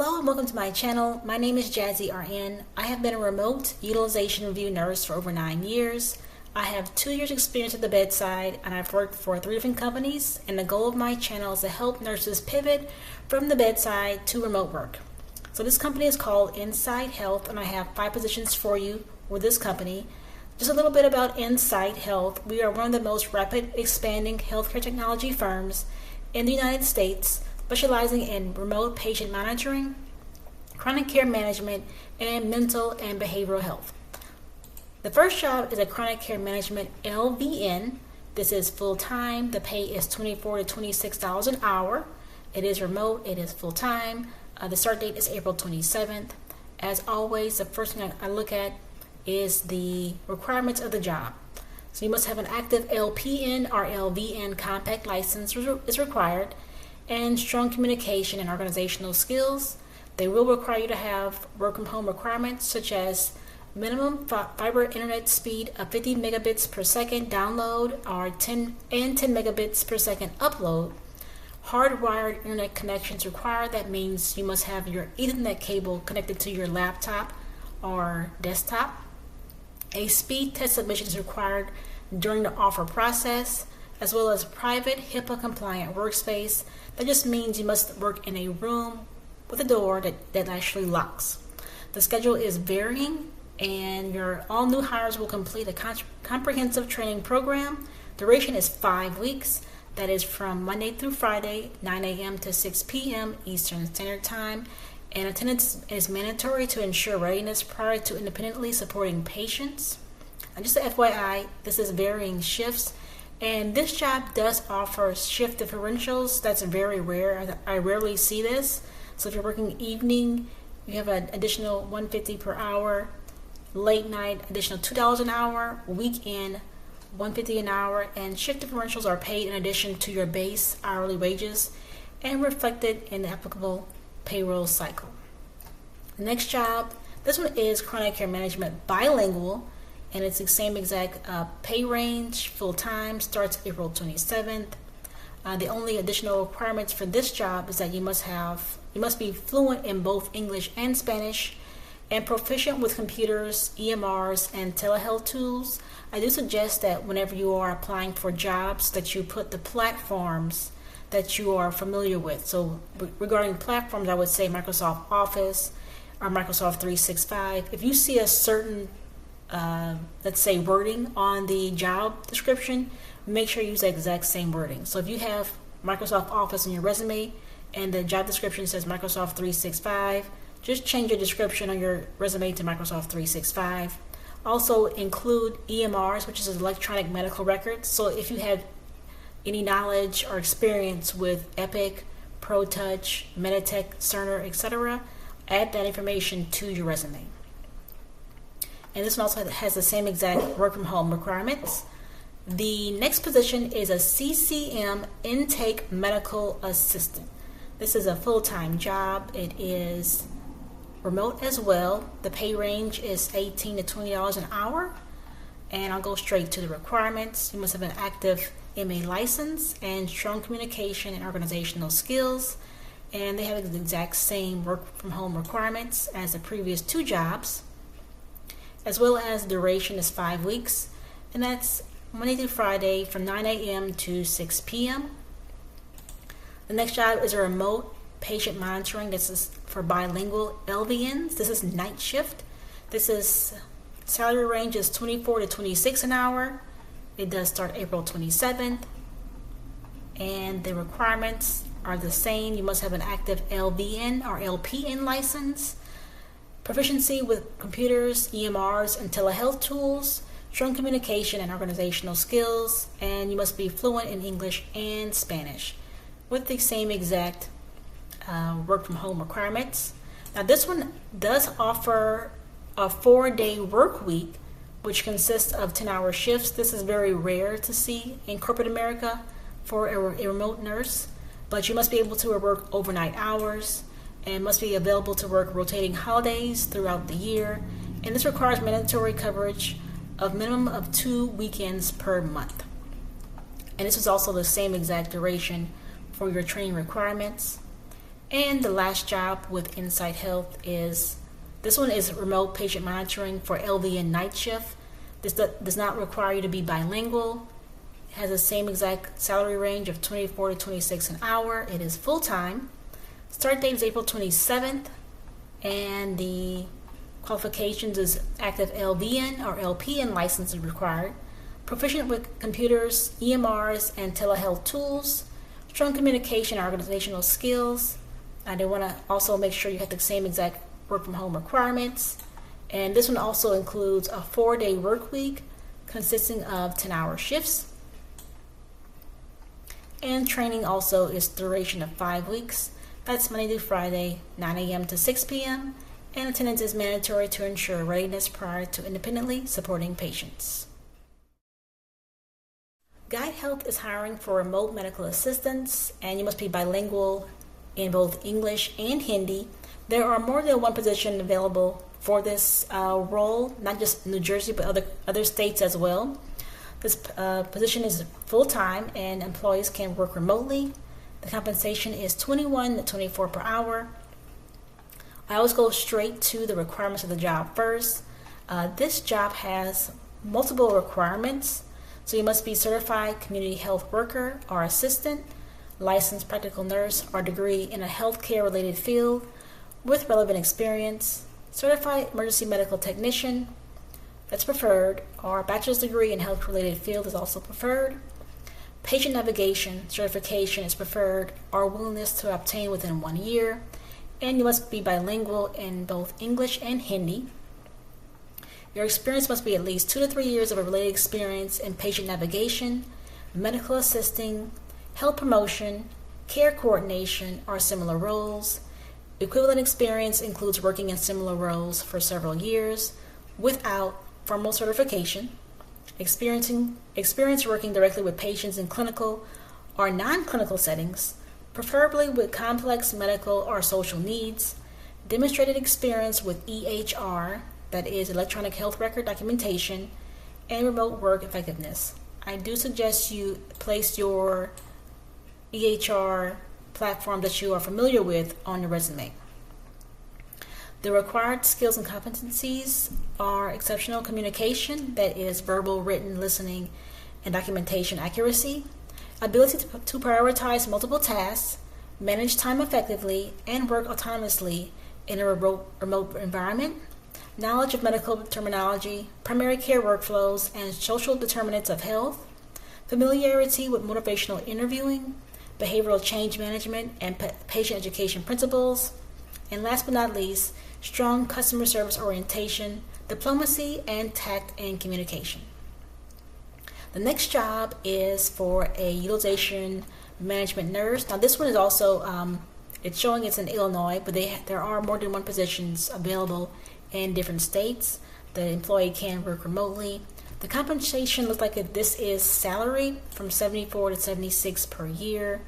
Hello and welcome to my channel. My name is Jazzy RN. I have been a remote utilization review nurse for over 9 years. I have 2 years experience at the bedside and I've worked for 3 different companies, and the goal of my channel is to help nurses pivot from the bedside to remote work. So this company is called Insight Health and I have 5 positions for you with this company. Just a little bit about Insight Health. We are one of the most rapid expanding healthcare technology firms in the United States, specializing in remote patient monitoring, chronic care management, and mental and behavioral health. The first job is a chronic care management LPN. This is full-time. The pay is $24 to $26 an hour. It is remote. It is full-time. The start date is April 27th. As always, the first thing I look at is the requirements of the job. So you must have an active LPN or LVN compact license is required, and strong communication and organizational skills. They will require you to have work from home requirements such as minimum fiber internet speed of 50 megabits per second download or 10 megabits per second upload. Hardwired internet connections required. That means you must have your Ethernet cable connected to your laptop or desktop. A speed test submission is required during the offer process, as well as private HIPAA compliant workspace. That just means you must work in a room with a door that actually locks. The schedule is varying, and your all new hires will complete a comprehensive training program. Duration is 5 weeks. That is from Monday through Friday, 9 a.m. to 6 p.m. Eastern Standard Time. And attendance is mandatory to ensure readiness prior to independently supporting patients. And just a FYI, this is varying shifts. And this job does offer shift differentials. That's very rare. I rarely see this. So if you're working evening, you have an additional $150 per hour. Late night, additional $2 an hour. Weekend, $150 an hour. And shift differentials are paid in addition to your base hourly wages and reflected in the applicable payroll cycle. The next job, this one is chronic care management bilingual. And it's the same exact pay range, full-time, starts April 27th. The only additional requirements for this job is that you must be fluent in both English and Spanish and proficient with computers, EMRs, and telehealth tools. I do suggest that whenever you are applying for jobs that you put the platforms that you are familiar with. So regarding platforms, I would say Microsoft Office or Microsoft 365. If you see a certain let's say wording on the job description, make sure you use the exact same wording. So if you have Microsoft Office in your resume and the job description says Microsoft 365, just change your description on your resume to Microsoft 365. Also include EMRs, which is electronic medical records. So if you have any knowledge or experience with Epic, Protouch, Meditech, Cerner, etc., add that information to your resume. And this one also has the same exact work from home requirements. The next position is a CCM intake medical assistant. This is a full-time job. It is remote as well. The pay range is $18 to $20 an hour. And I'll go straight to the requirements. You must have an active MA license and strong communication and organizational skills. And they have the exact same work from home requirements as the previous 2 jobs, as well as duration is 5 weeks, and that's Monday through Friday from 9 a.m. to 6 p.m. The next job is a remote patient monitoring. This is for bilingual LVNs. This is night shift. This is salary range is $24 to $26 an hour. It does start April 27th, and the requirements are the same. You must have an active LVN or LPN license, proficiency with computers, EMRs, and telehealth tools, strong communication and organizational skills, and you must be fluent in English and Spanish with the same exact work from home requirements. Now this one does offer a 4-day work week, which consists of 10-hour shifts. This is very rare to see in corporate America for a remote nurse, but you must be able to work overnight hours and must be available to work rotating holidays throughout the year. And this requires mandatory coverage of minimum of 2 weekends per month. And this is also the same exact duration for your training requirements. And the last job with Insight Health is, this one is remote patient monitoring for LPN night shift. This does not require you to be bilingual. It has the same exact salary range of 24 to 26 an hour. It is full-time. Start date is April 27th, and the qualifications is active LPN or LPN license is required. Proficient with computers, EMRs, and telehealth tools. Strong communication and organizational skills. They want to also make sure you have the same exact work from home requirements. And this one also includes a 4-day work week consisting of 10-hour shifts. And training also is duration of 5 weeks. That's Monday through Friday, 9 a.m. to 6 p.m. And attendance is mandatory to ensure readiness prior to independently supporting patients. Guide Health is hiring for remote medical assistants, and you must be bilingual in both English and Hindi. There are more than one position available for this role, not just New Jersey, but other states as well. This position is full-time, and employees can work remotely. The compensation is $21 to $24 per hour. I always go straight to the requirements of the job first. This job has multiple requirements. So you must be certified community health worker or assistant, licensed practical nurse or degree in a healthcare related field with relevant experience, certified emergency medical technician, that's preferred, or a bachelor's degree in health related field is also preferred. Patient navigation certification is preferred, or willingness to obtain within 1 year, and you must be bilingual in both English and Hindi. Your experience must be at least 2 to 3 years of a related experience in patient navigation, medical assisting, health promotion, care coordination, or similar roles. Equivalent experience includes working in similar roles for several years without formal certification. Experience working directly with patients in clinical or non-clinical settings, preferably with complex medical or social needs. Demonstrated experience with EHR, that is electronic health record documentation, and remote work effectiveness. I do suggest you place your EHR platform that you are familiar with on your resume. The required skills and competencies are exceptional communication, that is verbal, written, listening, and documentation accuracy, ability to prioritize multiple tasks, manage time effectively, and work autonomously in a remote environment, knowledge of medical terminology, primary care workflows, and social determinants of health, familiarity with motivational interviewing, behavioral change management, and patient education principles, and last but not least, strong customer service orientation, diplomacy, and tact and communication. The next job is for a utilization management nurse. Now this one is also, it's showing it's in Illinois, but there are more than one positions available in different states. The employee can work remotely. The compensation looks like this is salary from $74 to $76 per year.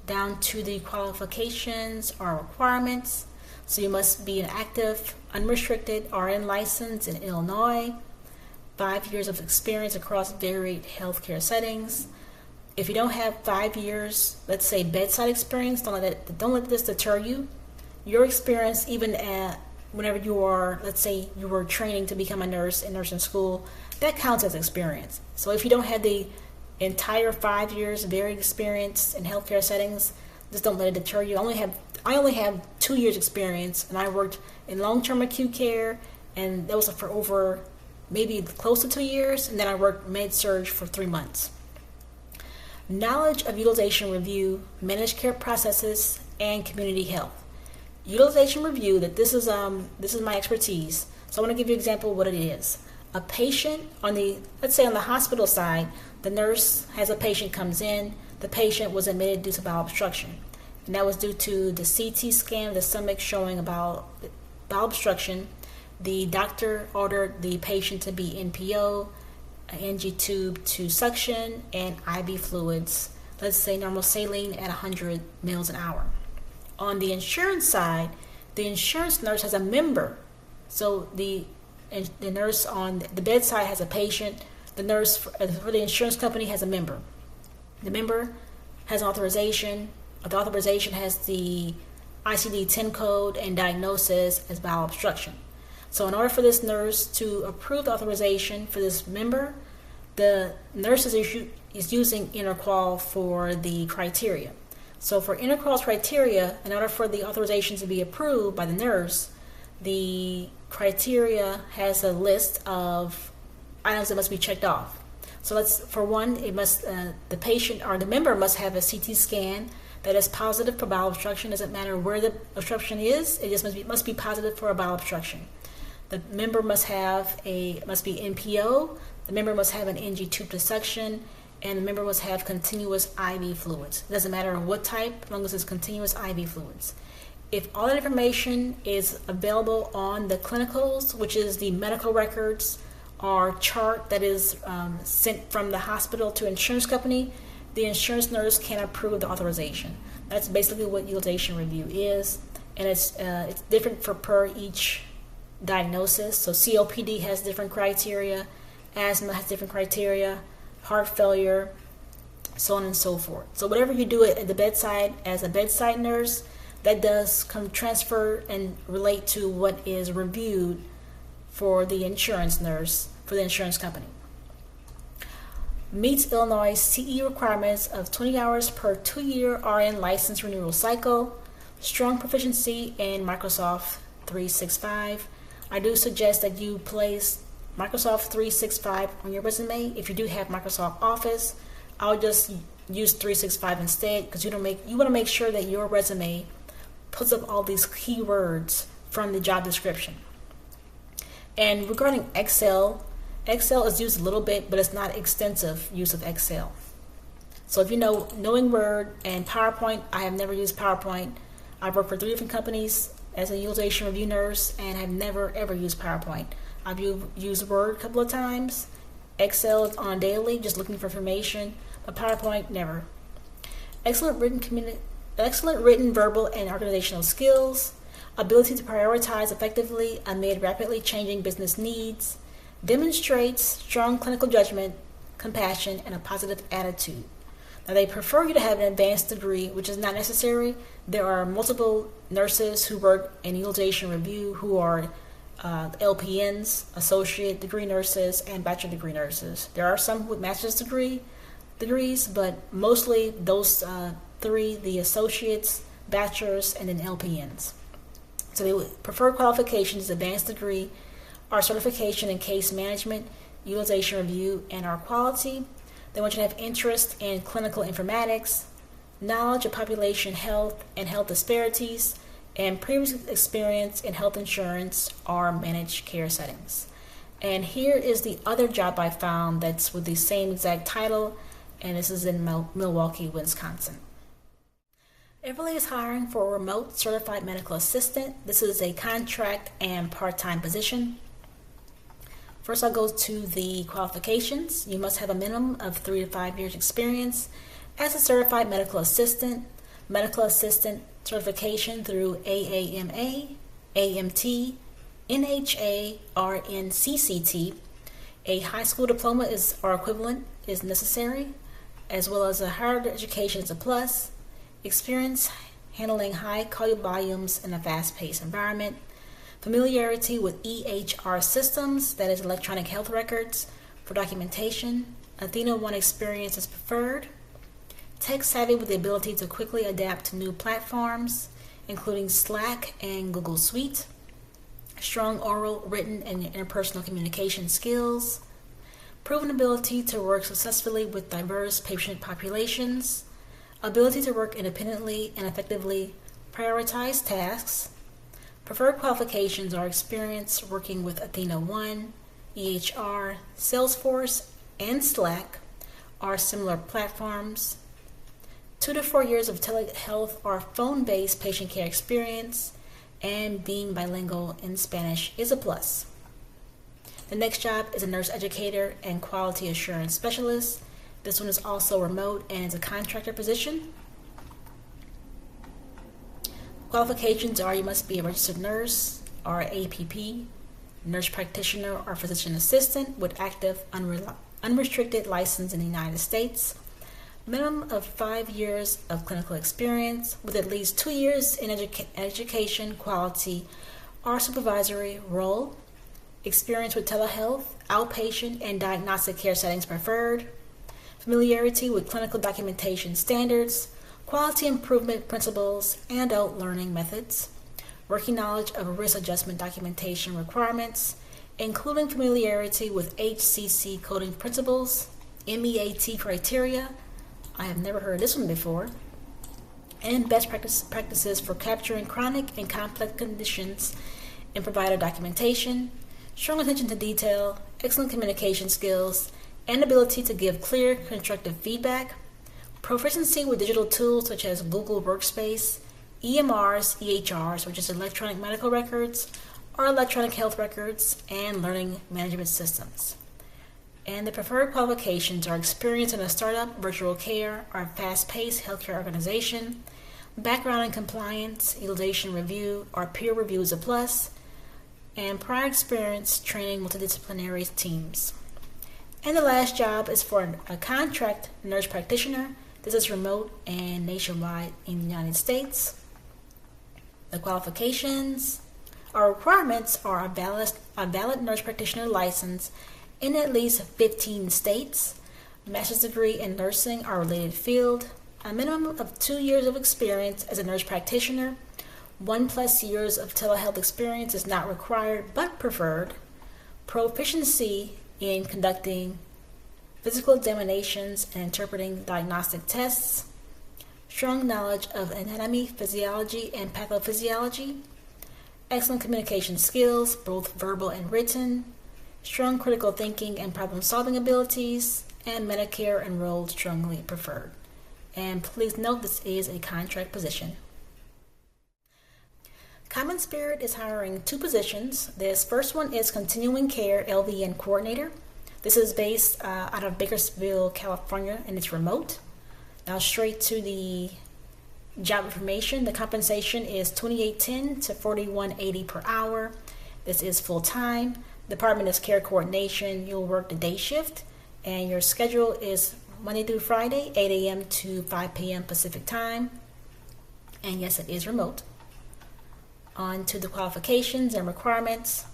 Down to the qualifications or requirements. So you must be an active, unrestricted RN license in Illinois, 5 years of experience across varied healthcare settings. If you don't have 5 years, let's say bedside experience, don't let this deter you. Your experience, even whenever you are, let's say you were training to become a nurse in nursing school, that counts as experience. So if you don't have the entire 5 years varied experience in healthcare settings, just don't let it deter you. I only have 2 years experience, and I worked in long-term acute care, and that was for over maybe close to 2 years, and then I worked med-surg for 3 months. Knowledge of utilization review, managed care processes, and community health. Utilization review, this is my expertise. So I want to give you an example of what it is. A patient let's say on the hospital side, the nurse has a patient comes in, the patient was admitted due to bowel obstruction. And that was due to the CT scan of the stomach showing about bowel obstruction. The doctor ordered the patient to be NPO, an NG tube to suction, and IV fluids, let's say normal saline at 100 mils an hour. On the insurance side, the insurance nurse has a member. So the nurse on the bedside has a patient. The nurse for the insurance company has a member. The member has authorization The authorization has the ICD-10 code and diagnosis as bowel obstruction. So in order for this nurse to approve the authorization for this member, the nurse is using InterQual for the criteria. So for InterQual's criteria, in order for the authorization to be approved by the nurse, the criteria has a list of items that must be checked off. So for one, the patient or the member must have a CT scan that is positive for bowel obstruction. Doesn't matter where the obstruction is, it just must be positive for a bowel obstruction. The member must be NPO, the member must have an NG tube to suction, and the member must have continuous IV fluids. It doesn't matter what type, as long as it's continuous IV fluids. If all that information is available on the clinicals, which is the medical records or chart that is sent from the hospital to insurance company, the insurance nurse can approve the authorization. That's basically what utilization review is, and it's different per each diagnosis. So COPD has different criteria, asthma has different criteria, heart failure, so on and so forth. So whatever you do at the bedside as a bedside nurse, that does transfer and relate to what is reviewed for the insurance nurse, for the insurance company. Meets Illinois CE requirements of 20 hours per 2-year RN license renewal cycle, strong proficiency in Microsoft 365. I do suggest that you place Microsoft 365 on your resume. If you do have Microsoft Office, I'll just use 365 instead, because you want to make sure that your resume puts up all these keywords from the job description. And regarding Excel is used a little bit, but it's not extensive use of Excel. So if you knowing Word and PowerPoint, I have never used PowerPoint. I've worked for 3 different companies as a utilization review nurse and have never ever used PowerPoint. I've used Word a couple of times. Excel is on daily, just looking for information, but PowerPoint, never. Excellent written, verbal, and organizational skills, ability to prioritize effectively amid rapidly changing business needs, demonstrates strong clinical judgment, compassion, and a positive attitude. Now, they prefer you to have an advanced degree, which is not necessary. There are multiple nurses who work in utilization review who are LPNs, associate degree nurses, and bachelor degree nurses. There are some with master's degrees, but mostly those 3, the associates, bachelors, and then LPNs. So they would prefer qualifications, advanced degree, our certification in case management, utilization review, and our quality. They want you to have interest in clinical informatics, knowledge of population health and health disparities, and previous experience in health insurance or managed care settings. And here is the other job I found that's with the same exact title, and this is in Milwaukee, Wisconsin. Everly is hiring for a remote certified medical assistant. This is a contract and part-time position. First, I'll go to the qualifications. You must have a minimum of 3 to 5 years experience as a certified medical assistant certification through AAMA, AMT, NHA, or NCCT. A high school diploma or equivalent is necessary, as well as a higher education is a plus. Experience handling high call volumes in a fast-paced environment. Familiarity with EHR systems, that is electronic health records, for documentation. Athena 1 experience is preferred. Tech savvy with the ability to quickly adapt to new platforms, including Slack and Google Suite. Strong oral, written, and interpersonal communication skills. Proven ability to work successfully with diverse patient populations. Ability to work independently and effectively prioritize tasks. Preferred qualifications are experience working with Athena 1, EHR, Salesforce, and Slack, or similar platforms. 2 to 4 years of telehealth or phone-based patient care experience, and being bilingual in Spanish is a plus. The next job is a nurse educator and quality assurance specialist. This one is also remote and is a contractor position. Qualifications are you must be a registered nurse or APP, nurse practitioner or physician assistant with active unrestricted license in the United States. Minimum of 5 years of clinical experience with at least 2 years in education, quality, or supervisory role. Experience with telehealth, outpatient, and diagnostic care settings preferred. Familiarity with clinical documentation standards, quality improvement principles, and adult learning methods. Working knowledge of risk adjustment documentation requirements, including familiarity with HCC coding principles, MEAT criteria. I have never heard this one before. And best practices for capturing chronic and complex conditions in provider documentation, strong attention to detail, excellent communication skills, and ability to give clear, constructive feedback, proficiency with digital tools such as Google Workspace, EMRs, EHRs, which is electronic medical records, or electronic health records, and learning management systems. And the preferred qualifications are experience in a startup, virtual care, or fast-paced healthcare organization, background in compliance, utilization review, or peer review is a plus, and prior experience training multidisciplinary teams. And the last job is for a contract nurse practitioner. This is remote and nationwide in the United States. The qualifications or requirements are a valid nurse practitioner license in at least 15 states, master's degree in nursing or related field, a minimum of 2 years of experience as a nurse practitioner, 1+ years of telehealth experience is not required but preferred, proficiency in conducting physical examinations and interpreting diagnostic tests, strong knowledge of anatomy, physiology, and pathophysiology, excellent communication skills, both verbal and written, strong critical thinking and problem-solving abilities, and Medicare enrolled strongly preferred. And please note this is a contract position. Common Spirit is hiring 2 positions. This first one is Continuing Care LVN Coordinator. This is based out of Bakersfield, California, and it's remote. Now straight to the job information. The compensation is $28.10 to $41.80 per hour. This is full-time. Department is care coordination. You'll work the day shift, and your schedule is Monday through Friday, 8 a.m. to 5 p.m. Pacific time. And yes, it is remote. On to the qualifications and requirements.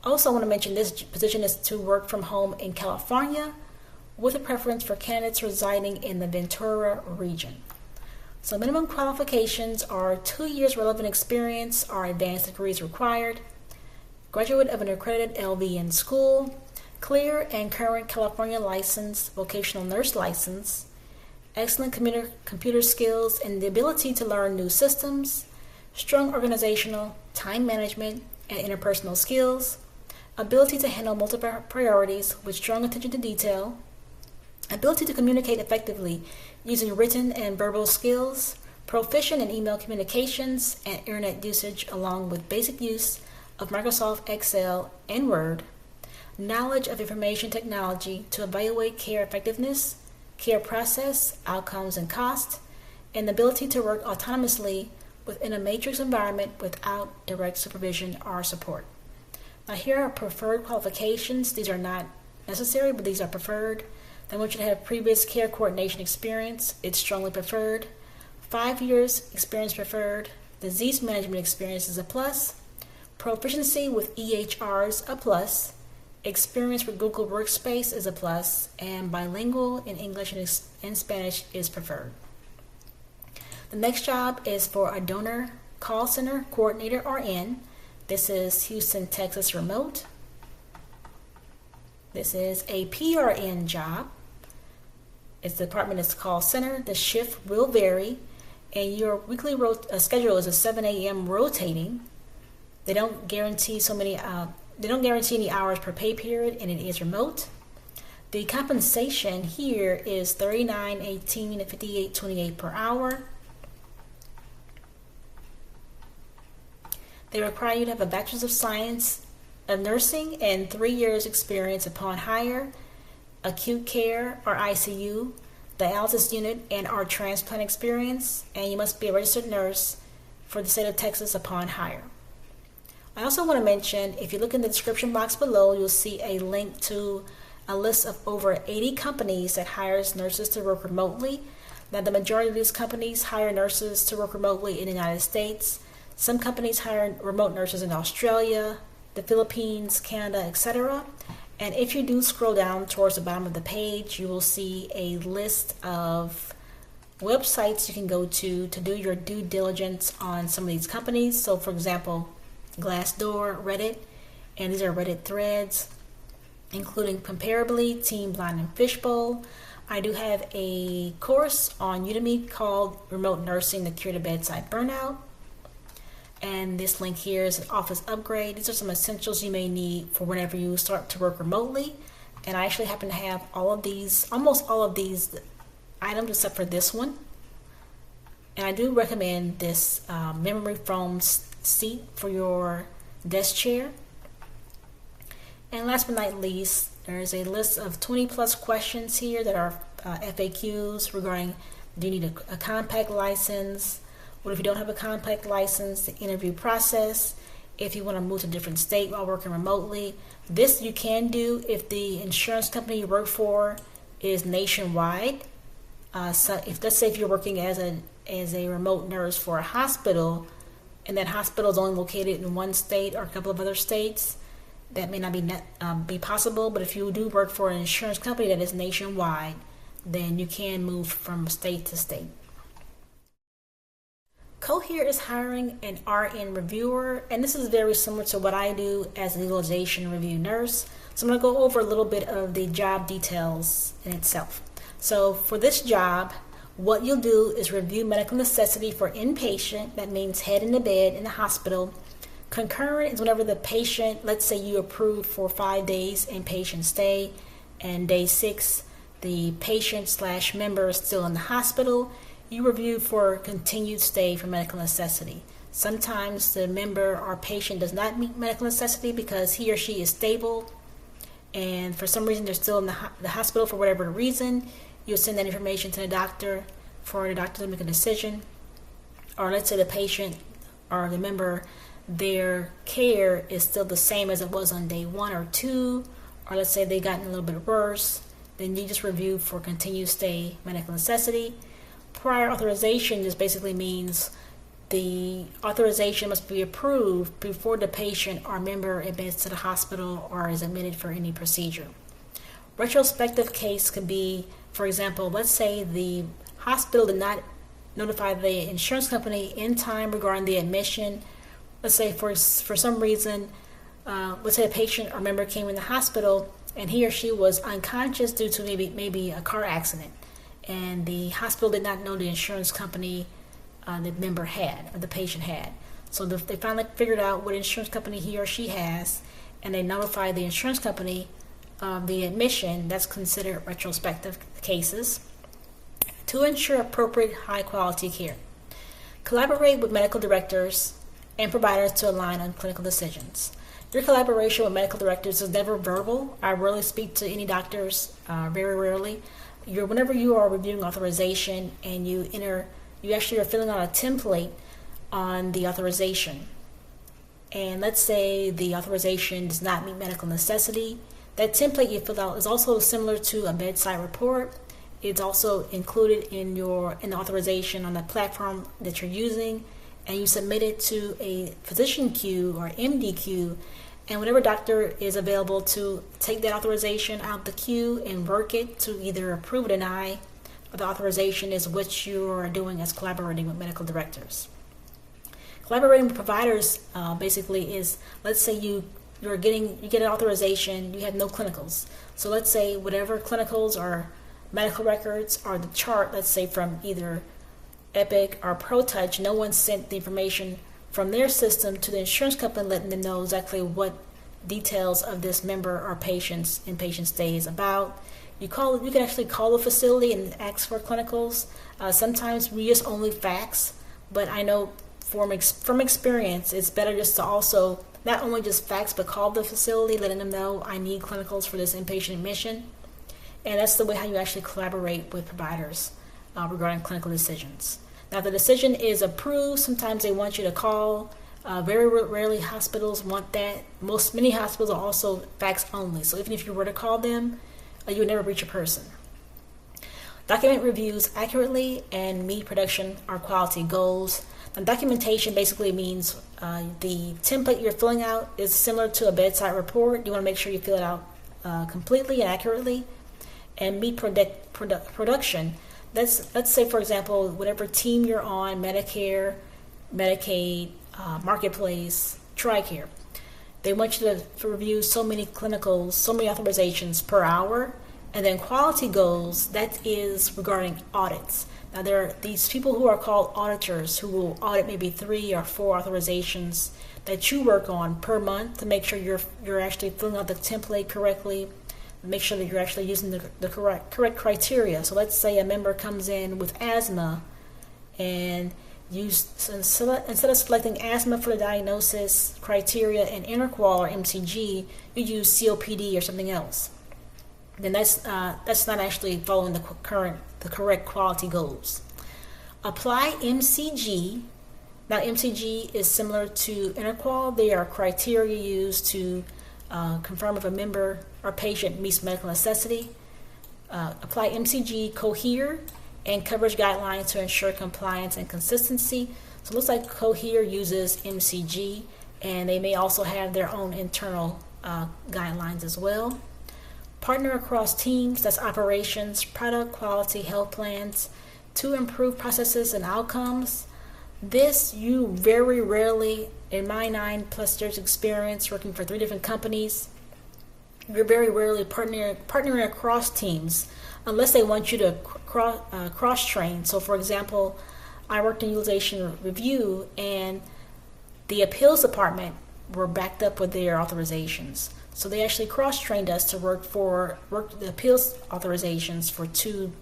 Also, I want to mention this position is to work from home in California with a preference for candidates residing in the Ventura region. So minimum qualifications are 2 years relevant experience or advanced degrees required, graduate of an accredited LVN school, clear and current California license, vocational nurse license, excellent computer skills and the ability to learn new systems, strong organizational, time management, and interpersonal skills, ability to handle multiple priorities with strong attention to detail, ability to communicate effectively using written and verbal skills, proficient in email communications and internet usage along with basic use of Microsoft Excel and Word, knowledge of information technology to evaluate care effectiveness, care process, outcomes, and cost, and the ability to work autonomously within a matrix environment without direct supervision or support. Now here are preferred qualifications. These are not necessary, but these are preferred. They want you to have previous care coordination experience. It's strongly preferred. 5 years experience preferred. Disease management experience is a plus. Proficiency with EHRs a plus. Experience with Google Workspace is a plus. And bilingual in English and Spanish is preferred. The next job is for a donor call center coordinator RN. This is Houston, Texas remote. This is a PRN job. Its department is call center. The shift will vary, and your weekly schedule is a 7 a.m. rotating. They don't guarantee any hours per pay period, and it is remote. The compensation here is $39.18 to $58.28 per hour. They require you to have a Bachelor's of Science of Nursing and 3 years experience upon hire, acute care or ICU, dialysis unit and or transplant experience, and you must be a registered nurse for the state of Texas upon hire. I also want to mention, if you look in the description box below, you'll see a link to a list of over 80 companies that hires nurses to work remotely. Now, the majority of these companies hire nurses to work remotely in the United States. Some companies hire remote nurses in Australia, the Philippines, Canada, etc. And if you do scroll down towards the bottom of the page, you will see a list of websites you can go to do your due diligence on some of these companies. So, for example, Glassdoor, Reddit, and these are Reddit threads, including Comparably, Team Blind and Fishbowl. I do have a course on Udemy called Remote Nursing: The Cure to Bedside Burnout. And this link here is an office upgrade. These are some essentials you may need for whenever you start to work remotely. And I actually happen to have all of these, almost all of these items except for this one. And I do recommend this memory foam seat for your desk chair. And last but not least, there's a list of 20 plus questions here that are FAQs regarding: do you need a compact license? What if you don't have a compact license? The interview process, if you want to move to a different state while working remotely. This you can do if the insurance company you work for is nationwide. So if, let's say, if you're working as a remote nurse for a hospital, and that hospital is only located in one state or a couple of other states, that may not be possible. But if you do work for an insurance company that is nationwide, then you can move from state to state. Cohere is hiring an RN reviewer, and this is very similar to what I do as a utilization review nurse. So I'm going to go over a little bit of the job details in itself. So for this job, what you'll do is review medical necessity for inpatient. That means head in the bed in the hospital. Concurrent is whenever the patient, let's say you approved for 5 days inpatient stay, and day 6, the patient/member is still in the hospital. You review for continued stay for medical necessity. Sometimes the member or patient does not meet medical necessity because he or she is stable, and for some reason they're still in the hospital for whatever reason. You'll send that information to the doctor for the doctor to make a decision. Or let's say the patient or the member, their care is still the same as it was on day 1 or 2, or let's say they've gotten a little bit worse, then you just review for continued stay medical necessity. Prior authorization just basically means the authorization must be approved before the patient or member admits to the hospital or is admitted for any procedure. Retrospective case could be, for example, let's say the hospital did not notify the insurance company in time regarding the admission. Let's say for some reason, let's say a patient or member came in the hospital and he or she was unconscious due to maybe a car accident, and the hospital did not know the insurance company the member had or the patient had. So they finally figured out what insurance company he or she has, and they notified the insurance company of the admission. That's considered retrospective cases. To ensure appropriate high quality care, collaborate with medical directors and providers to align on clinical decisions. Your collaboration with medical directors is never verbal. I rarely speak to any doctors, very rarely. Whenever you are reviewing authorization and you actually are filling out a template on the authorization. And let's say the authorization does not meet medical necessity. That template you fill out is also similar to a bedside report. It's also included in the authorization on the platform that you're using, and you submit it to a physician queue or MD queue. And whenever doctor is available to take that authorization out of the queue and work it to either approve or deny the authorization is what you are doing as collaborating with medical directors. Collaborating with providers basically is, let's say you get an authorization, you have no clinicals. So let's say whatever clinicals or medical records or the chart, let's say from either Epic or Protouch, no one sent the information from their system to the insurance company, letting them know exactly what details of this member or patient's inpatient stay is about. You can actually call the facility and ask for clinicals. Sometimes we just only fax, but I know from experience, it's better just to also not only just fax, but call the facility, letting them know I need clinicals for this inpatient admission. And that's the way how you actually collaborate with providers regarding clinical decisions. Now, if the decision is approved, sometimes they want you to call. Very rarely hospitals want that. Many hospitals are also fax only. So even if you were to call them, you would never breach a person. Document reviews accurately and meet production or quality goals. Now, documentation basically means the template you're filling out is similar to a bedside report. You want to make sure you fill it out completely and accurately. And meet production. Let's say, for example, whatever team you're on, Medicare, Medicaid, Marketplace, TRICARE, they want you to review so many clinicals, so many authorizations per hour. And then quality goals, that is regarding audits. Now, there are these people who are called auditors who will audit maybe 3 or 4 authorizations that you work on per month to make sure you're actually filling out the template correctly, make sure that you're actually using the correct criteria. So let's say a member comes in with asthma, and instead of selecting asthma for the diagnosis criteria in interqual or MCG, you use COPD or something else. Then that's not actually following the correct quality goals. Apply MCG. Now, MCG is similar to interqual. They are criteria used to confirm if a member or patient meets medical necessity. Apply MCG, Cohere, and coverage guidelines to ensure compliance and consistency. So it looks like Cohere uses MCG, and they may also have their own internal guidelines as well. Partner across teams, that's operations, product, quality, health plans, to improve processes and outcomes. This you very rarely, in my 9+ years experience working for 3 different companies, you're very rarely partnering across teams unless they want you to cross-train. So for example, I worked in utilization review, and the appeals department were backed up with their authorizations. So they actually cross-trained us to work the appeals authorizations for two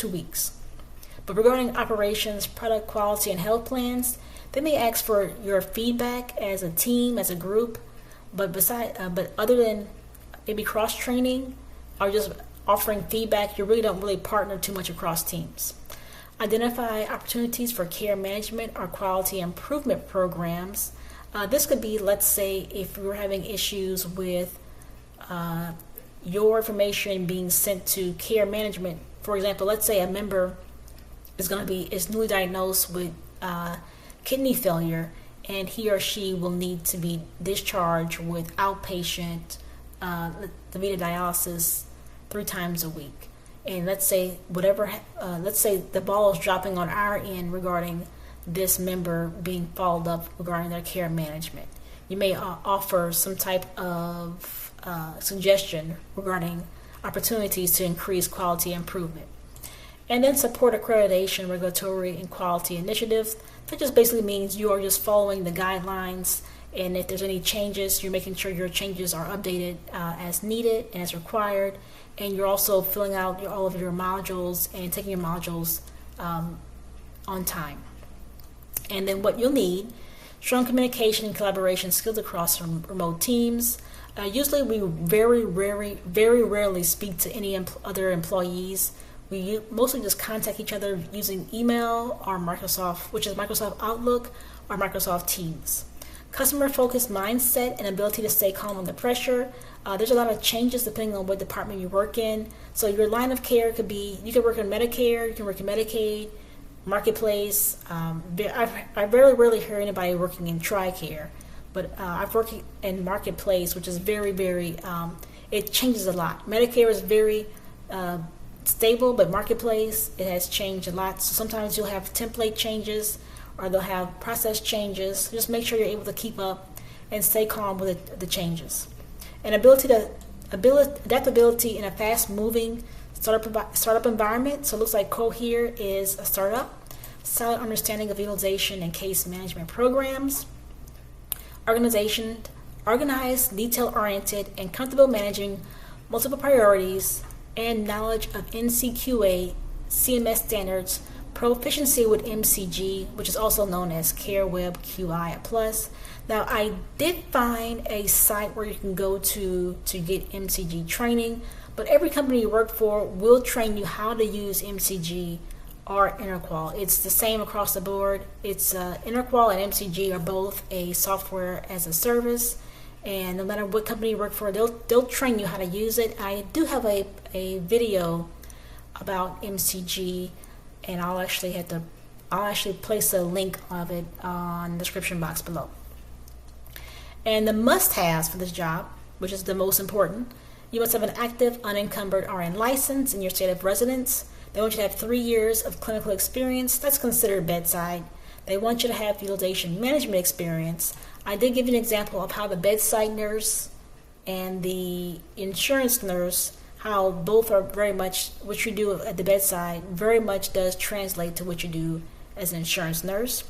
weeks. But regarding operations, product quality, and health plans, they may ask for your feedback as a team, as a group. But other than maybe cross-training or just offering feedback, you really don't partner too much across teams. Identify opportunities for care management or quality improvement programs. This could be, let's say, if we were having issues with your information being sent to care management. For example, let's say a member is newly diagnosed with kidney failure, and he or she will need to be discharged with outpatient DaVita dialysis 3 times a week. And let's say the ball is dropping on our end regarding this member being followed up regarding their care management. You may offer some type of suggestion regarding opportunities to increase quality improvement. And then support accreditation, regulatory, and quality initiatives. That just basically means you are just following the guidelines, and if there's any changes, you're making sure your changes are updated as needed and as required, and you're also filling out all of your modules and taking your modules on time. And then what you'll need: strong communication and collaboration skills across remote teams. Usually we very rarely speak to any other employees. We mostly just contact each other using email or Microsoft Outlook or Microsoft Teams. Customer-focused mindset and ability to stay calm under pressure. There's a lot of changes depending on what department you work in. So your line of care could be, you can work in Medicare, you can work in Medicaid, Marketplace. I very rarely hear anybody working in TRICARE, but I've worked in Marketplace, which is very, it changes a lot. Medicare is very stable, but Marketplace, it has changed a lot. So sometimes you'll have template changes or they'll have process changes. Just make sure you're able to keep up and stay calm with the changes. And adaptability in a fast-moving startup environment. So it looks like Cohere is a startup. Solid understanding of utilization and case management programs. Organized, detail-oriented, and comfortable managing multiple priorities, and knowledge of NCQA, CMS standards, proficiency with MCG, which is also known as CareWeb QI Plus. Now, I did find a site where you can go to get MCG training, but every company you work for will train you how to use MCG or Interqual. It's the same across the board. It's Interqual and MCG are both a software as a service, and no matter what company you work for, they'll train you how to use it. I do have a a video about MCG, and I'll actually place a link of it on the description box below. And the must-haves for this job, which is the most important, you must have an active, unencumbered RN license in your state of residence. They want you to have 3 years of clinical experience. That's considered bedside. They want you to have utilization management experience. I did give you an example of how the bedside nurse and the insurance nurse, how both are very much what you do at the bedside very much does translate to what you do as an insurance nurse.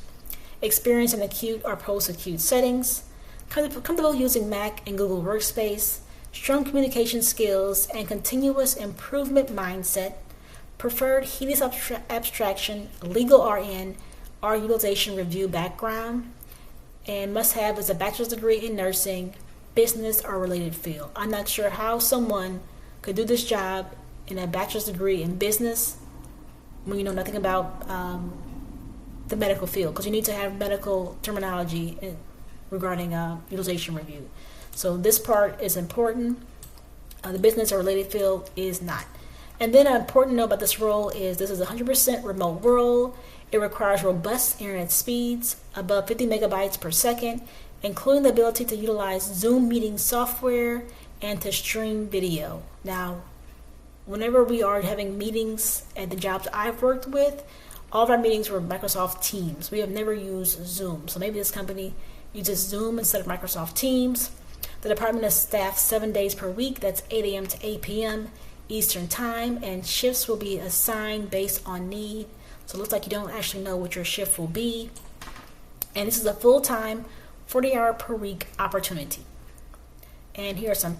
Experience in acute or post-acute settings. Comfortable using Mac and Google Workspace. Strong communication skills and continuous improvement mindset. Preferred HEDIS abstraction, legal RN, or utilization review background. And must have is a bachelor's degree in nursing, business, or related field. I'm not sure how someone could do this job in a bachelor's degree in business when you know nothing about the medical field, because you need to have medical terminology regarding utilization review. So this part is important. The business or related field is not. And then an important note about this role is this is a 100% remote role. It requires robust internet speeds above 50 megabytes per second, including the ability to utilize Zoom meeting software and to stream video. Now, whenever we are having meetings at the jobs I've worked with, all of our meetings were Microsoft Teams. We have never used Zoom. So maybe this company uses Zoom instead of Microsoft Teams. The department is staffed 7 days per week. That's 8 a.m. to 8 p.m. Eastern Time, and shifts will be assigned based on need. So it looks like you don't actually know what your shift will be. And this is a full-time, 40-hour per week opportunity. And here are some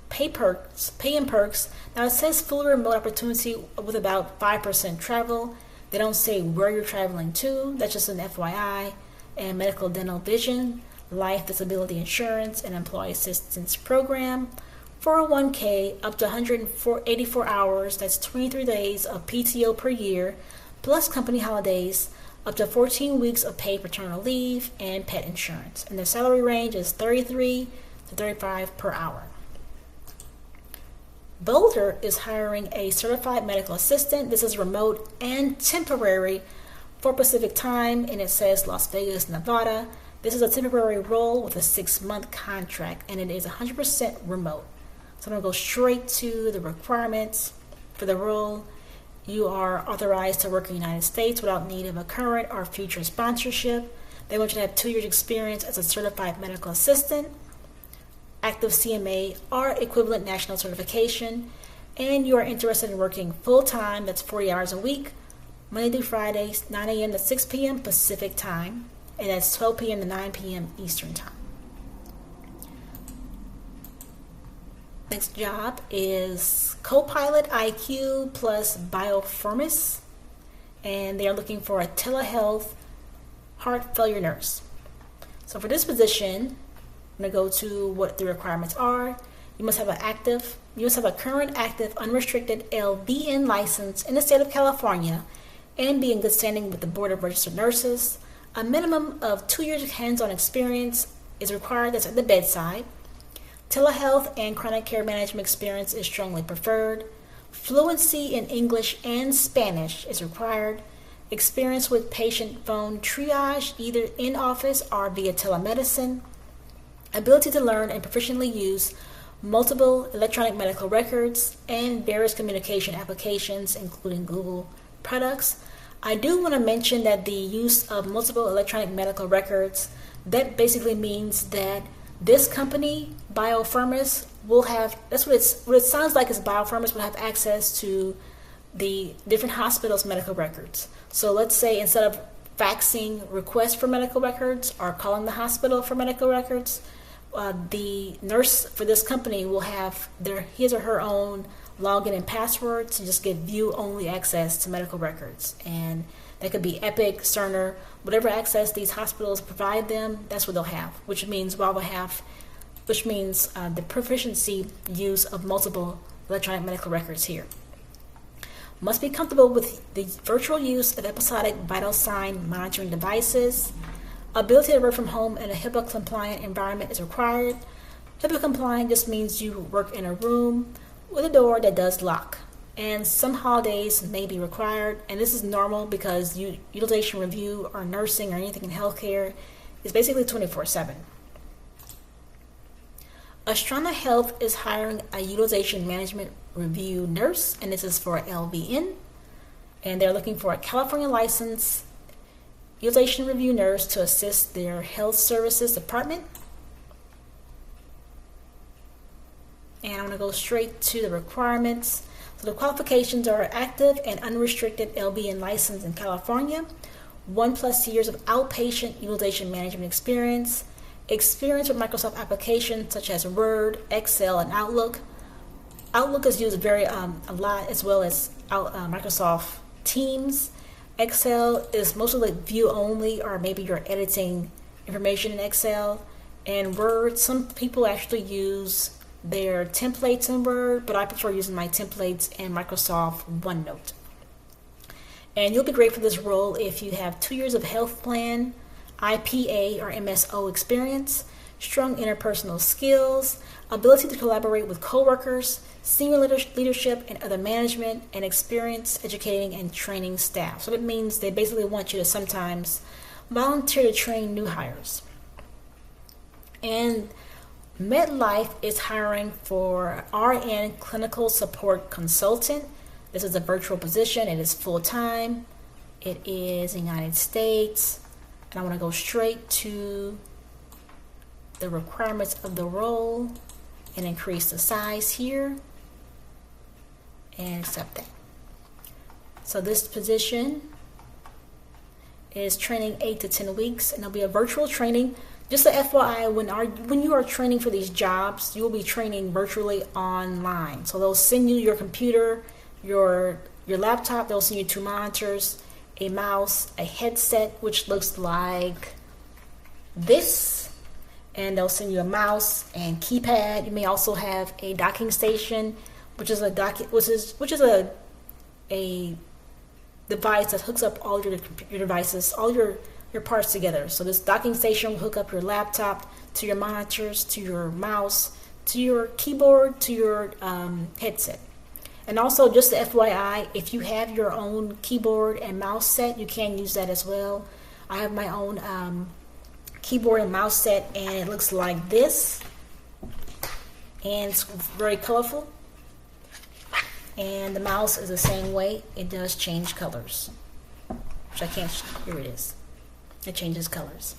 pay and perks. Now it says fully remote opportunity with about 5% travel. They don't say where you're traveling to. That's just an FYI. And medical, dental, vision, life, disability insurance, and employee assistance program. 401k up to 184 hours. That's 23 days of PTO per year, plus company holidays, up to 14 weeks of paid paternal leave, and pet insurance. And the salary range is $33 to $35 per hour. Boulder is hiring a certified medical assistant. This is remote and temporary for Pacific time, and it says Las Vegas, Nevada. This is a temporary role with a 6-month contract, and it is 100% remote. So I'm going to go straight to the requirements for the role. You are authorized to work in the United States without need of a current or future sponsorship. They want you to have 2 years experience as a certified medical assistant, active CMA or equivalent national certification, and you are interested in working full-time, that's 40 hours a week, Monday through Friday, 9 a.m. to 6 p.m. Pacific time, and that's 12 p.m. to 9 p.m. Eastern time. Next job is Copilot IQ plus Biopharmacist, and they are looking for a telehealth heart failure nurse. So for this position, I'm going to go to what the requirements are. You must have a current active unrestricted LPN license in the state of California and be in good standing with the Board of Registered Nurses. A minimum of 2 years of hands-on experience is required, that's at the bedside. Telehealth and chronic care management experience is strongly preferred. Fluency in English and Spanish is required. Experience with patient phone triage, either in office or via telemedicine. Ability to learn and proficiently use multiple electronic medical records and various communication applications, including Google products. I do want to mention that the use of multiple electronic medical records, that basically means that this company, Biopharmacist, will have, that's what it sounds like is Biopharmacist will have access to the different hospitals' medical records. So let's say instead of faxing requests for medical records or calling the hospital for medical records, the nurse for this company will have his or her own login and password to just get view-only access to medical records. And that could be Epic, Cerner, whatever access these hospitals provide them, that's what they'll have, which means the proficiency use of multiple electronic medical records here. Must be comfortable with the virtual use of episodic vital sign monitoring devices. Ability to work from home in a HIPAA-compliant environment is required. HIPAA-compliant just means you work in a room with a door that does lock. And some holidays may be required, and this is normal because utilization review or nursing or anything in healthcare is basically 24/7. Astrana Health is hiring a utilization management review nurse, and this is for LPN. And they're looking for a California licensed utilization review nurse to assist their health services department. And I'm going to go straight to the requirements. So the qualifications are active and unrestricted LPN license in California, 1+ years of outpatient utilization management experience with Microsoft applications such as Word, Excel, and Outlook. Outlook is used a lot, as well as Microsoft Teams. Excel is mostly like view only, or maybe you're editing information in Excel. And Word, some people actually use their templates in Word, but I prefer using my templates in Microsoft OneNote. And you'll be great for this role if you have 2 years of health plan, IPA or MSO experience, strong interpersonal skills, ability to collaborate with coworkers, senior leadership and other management, and experience educating and training staff. So it means they basically want you to sometimes volunteer to train new hires. And MedLife is hiring for RN clinical support consultant. This is a virtual position. It is full-time. It is in the United States. And I want to go straight to the requirements of the role and increase the size here and accept that. So this position is training 8 to 10 weeks, and it'll be a virtual training. Just a FYI, when you are training for these jobs, you will be training virtually online. So they'll send you your computer, your laptop. They'll send you 2 monitors, a mouse, a headset, which looks like this, and they'll send you a mouse and keypad. You may also have a docking station, which is a device that hooks up all your devices, all your parts together. So this docking station will hook up your laptop to your monitors, to your mouse, to your keyboard, to your headset. And also, just the FYI, if you have your own keyboard and mouse set, you can use that as well. I have my own keyboard and mouse set, and it looks like this, and it's very colorful. And the mouse is the same way. It does change colors, which I can't. Here it is. It changes colors.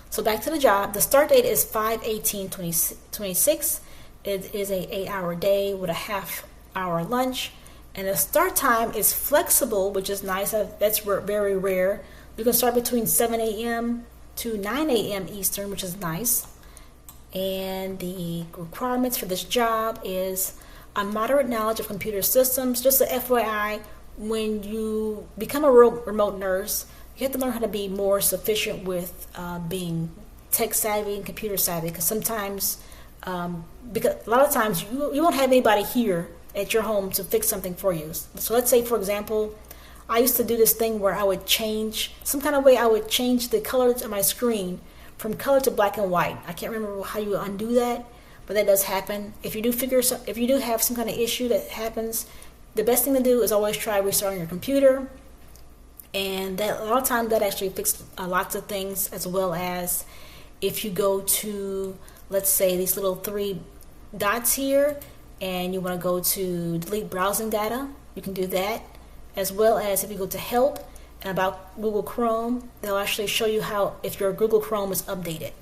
So back to the job. The start date is 5/18/26. It is a 8-hour day with a half-hour lunch, and the start time is flexible, which is nice. That's very rare. You can start between 7 a.m. to 9 a.m. Eastern, which is nice. And the requirements for this job is a moderate knowledge of computer systems. Just a FYI, when you become a remote nurse, you have to learn how to be more sufficient with being tech savvy and computer savvy, because sometimes because a lot of times you won't have anybody here at your home to fix something for you. So let's say, for example, I used to do this thing where I would change the color of my screen from color to black and white. I can't remember how you undo that, but that does happen. If you do have some kind of issue that happens, the best thing to do is always try restarting your computer, and that a lot of times that actually fixes lots of things. As well as if you go to, let's say, these little 3 dots here, and you want to go to delete browsing data, you can do that. As well as if you go to help and about Google Chrome, they'll actually show you how, if your Google Chrome is updated.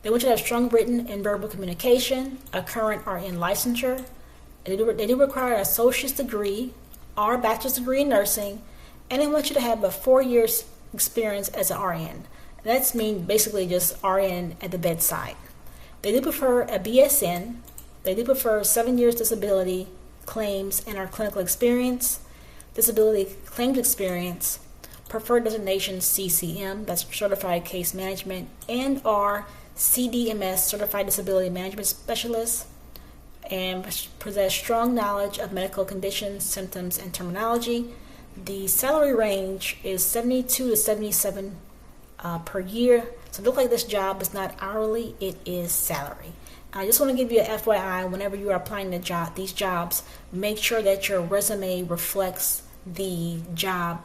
They want you to have strong written and verbal communication, a current RN licensure. They do require an associate's degree or bachelor's degree in nursing, and they want you to have about 4 years experience as an RN. That's basically just RN at the bedside. They do prefer a BSN. They do prefer 7 years disability claims and our clinical experience, disability claims experience, preferred designation CCM, that's certified case management, and our CDMS, certified disability management specialist, and possess strong knowledge of medical conditions, symptoms, and terminology. The salary range is 72 to 77 per year. So look like this job is not hourly, it is salary. I just want to give you an FYI, whenever you are applying these jobs, make sure that your resume reflects the job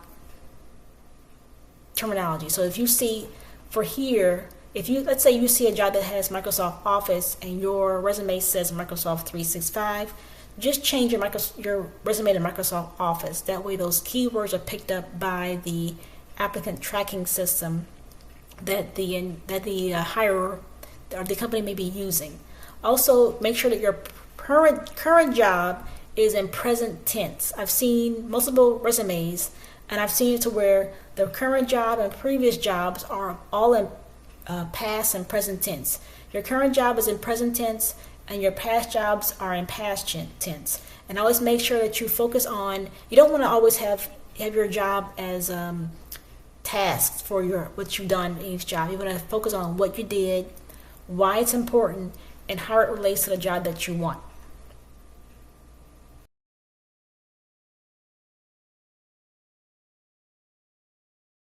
terminology. So if you see for here, let's say you see a job that has Microsoft Office and your resume says Microsoft 365, just change your resume to Microsoft Office. That way those keywords are picked up by the applicant tracking system that the hirer or the company may be using. Also, make sure that your current job is in present tense. I've seen multiple resumes, and I've seen it to where the current job and previous jobs are all in past and present tense. Your current job is in present tense, and your past jobs are in past tense. And always make sure that you focus on. You don't want to always have your job as tasks for what you've done in each job. You want to focus on what you did, why it's important, and how it relates to the job that you want.